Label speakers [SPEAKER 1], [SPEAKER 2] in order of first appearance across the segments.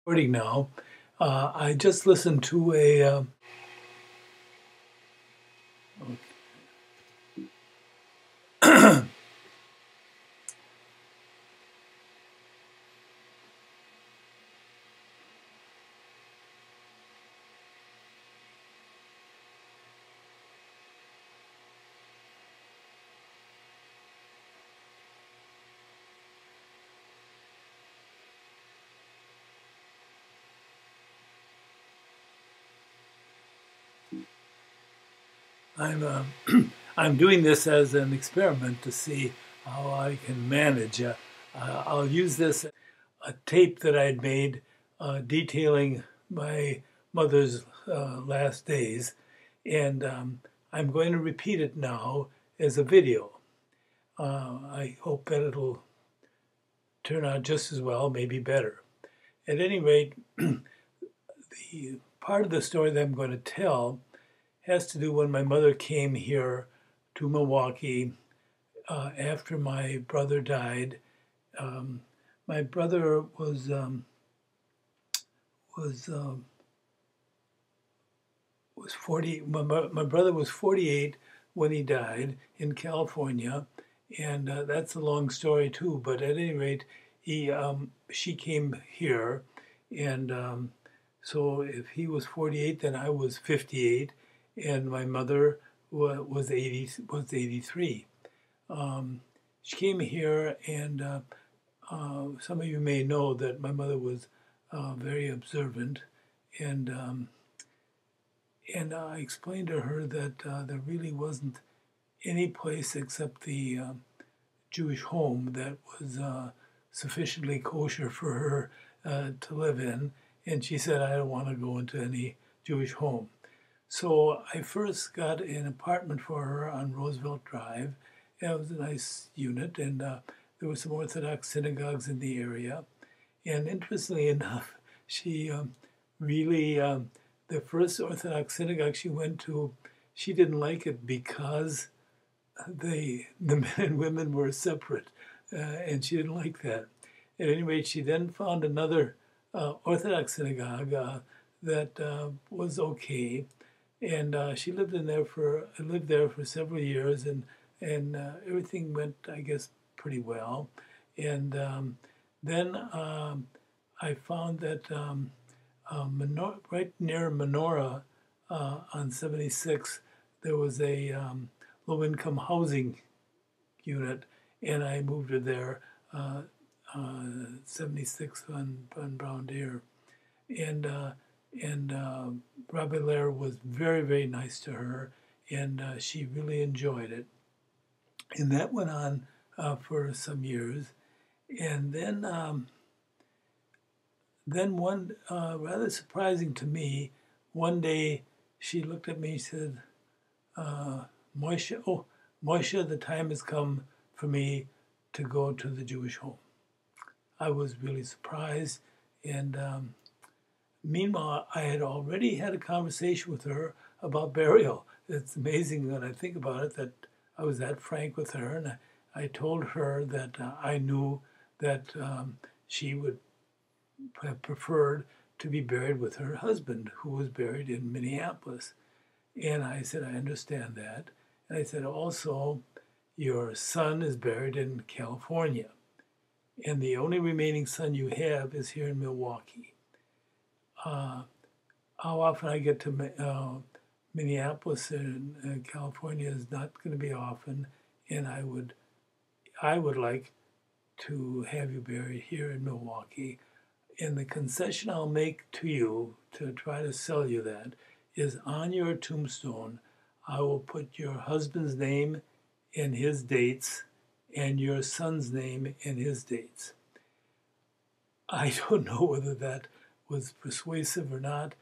[SPEAKER 1] Recording now. I just listened to a I'm I'm doing this as an experiment to see how I can manage. I'll use this a tape that I'd made detailing my mother's last days, and I'm going to repeat it now as a video. I hope that it'll turn out just as well, maybe better. At any rate, the part of the story that I'm going to tell has to do when my mother came here to Milwaukee after my brother died. My brother was 40. My brother was 48 when he died in California, and that's a long story too. But at any rate, she came here, and so if he was 48, then I was 58, and my mother was 83. She came here, and some of you may know that my mother was very observant, and I explained to her that there really wasn't any place except the Jewish home that was sufficiently kosher for her to live in, and she said, I don't want to go into any Jewish home. So I first got an apartment for her on Roosevelt Drive. It was a nice unit, and there were some Orthodox synagogues in the area. And interestingly enough, she really, the first Orthodox synagogue she went to, she didn't like it because the men and women were separate, and she didn't like that. At any rate, she then found another Orthodox synagogue that was okay, and she lived there for several years, and everything went, I guess, pretty well. And then I found that right near Menorah on 76, there was a low-income housing unit, and I moved her there, 76th on Brown Deer. And Rabbi Lair was very, very nice to her, and she really enjoyed it. And that went on for some years. And then one, rather surprising to me, one day she looked at me and said, Moshe, the time has come for me to go to the Jewish home. I was really surprised, and meanwhile, I had already had a conversation with her about burial. It's amazing when I think about it that I was that frank with her, and I told her that I knew that she would have preferred to be buried with her husband, who was buried in Minneapolis. And I said, I understand that. And I said, also, your son is buried in California, and the only remaining son you have is here in Milwaukee. How often I get to Minneapolis and California is not going to be often, and I would like to have you buried here in Milwaukee. And the concession I'll make to you to try to sell you that is on your tombstone, I will put your husband's name and his dates and your son's name and his dates. I don't know whether that was persuasive or not,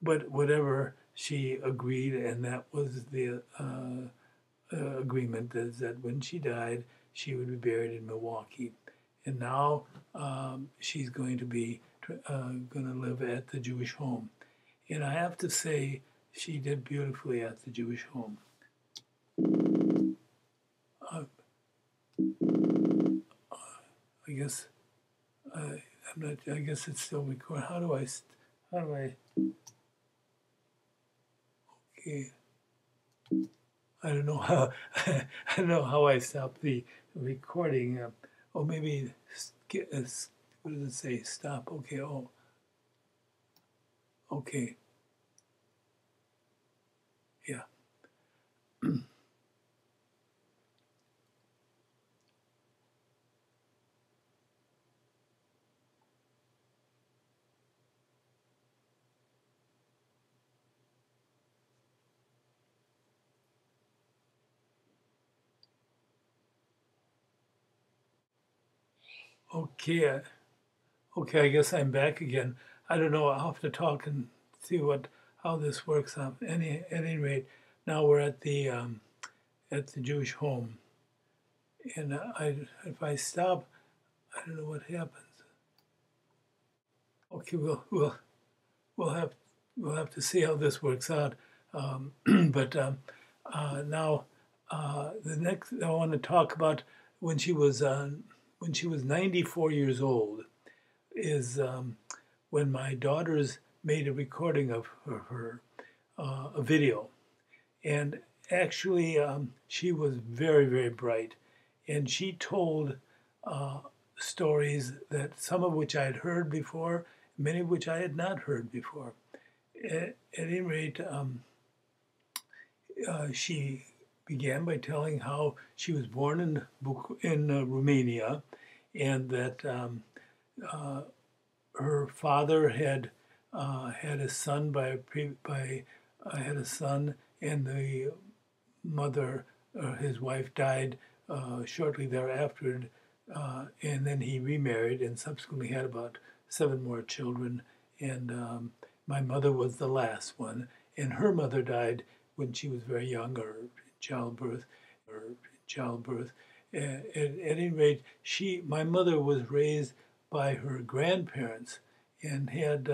[SPEAKER 1] but whatever, she agreed, and that was the agreement, is that when she died, she would be buried in Milwaukee. And now she's going to live at the Jewish home. And I have to say, she did beautifully at the Jewish home. I guess I'm not. I guess it's still recording. How do I? How do I? Okay. I don't know how. I don't know how I stop the recording. Oh, maybe. What does it say? Stop. Okay. Oh. Okay. Yeah. Okay. Okay. I guess I'm back again. I don't know. I'll have to talk and see how this works out. At any rate, now we're at the Jewish home, and if I stop, I don't know what happens. Okay. We'll have we'll have to see how this works out. But now the next I want to talk about when she was 94 years old is when my daughters made a recording of her a video, and actually she was very, very bright, and she told stories that some of which I had heard before, many of which I had not heard before. At any rate, she began by telling how she was born in Romania, and that her father had had a son had a son, and the mother, his wife, died shortly thereafter, and then he remarried and subsequently had about 7 more children, and my mother was the last one, and her mother died when she was very young, or in childbirth, At any rate, my mother was raised by her grandparents, and had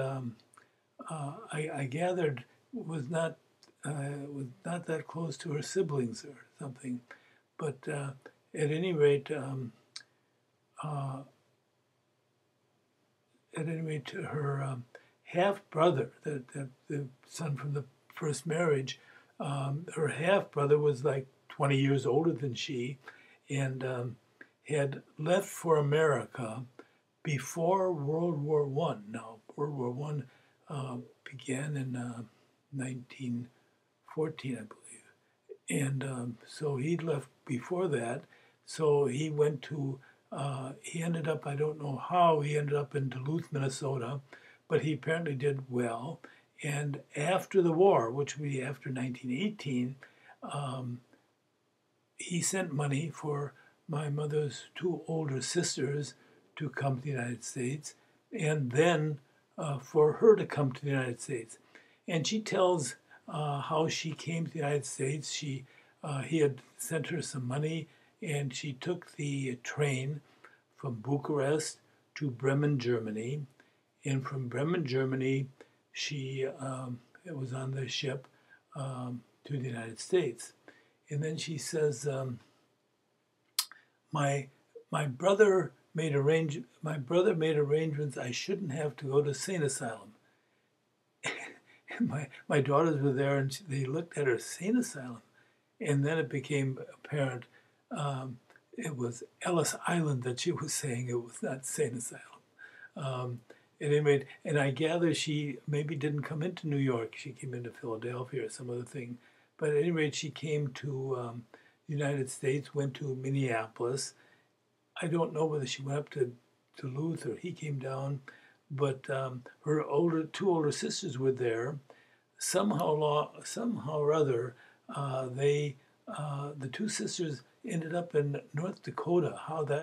[SPEAKER 1] I gathered was not that close to her siblings or something, but at any rate. Her half brother, the son from the first marriage, her half brother was like 20 years older than she, and had left for America before World War One. Now, World War One began in 1914, I believe, and so he'd left before that. So he went to. He ended up, I don't know how, he ended up in Duluth, Minnesota, but he apparently did well. And after the war, which would be after 1918, he sent money for my mother's 2 older sisters to come to the United States, and then for her to come to the United States. And she tells how she came to the United States. He had sent her some money, and she took the train from Bucharest to Bremen, Germany. And from Bremen, Germany, she was on the ship to the United States. And then she says, my brother made arrangements I shouldn't have to go to Sane Asylum. my daughters were there, and they looked at her, Sane Asylum. And then it became apparent it was Ellis Island that she was saying. It was not Sane Asylum. At any rate, and I gather she maybe didn't come into New York. She came into Philadelphia or some other thing. But at any rate, she came to the United States, went to Minneapolis. I don't know whether she went up to Duluth or he came down, but her 2 older sisters were there. Somehow or other, the 2 sisters ended up in North Dakota. How that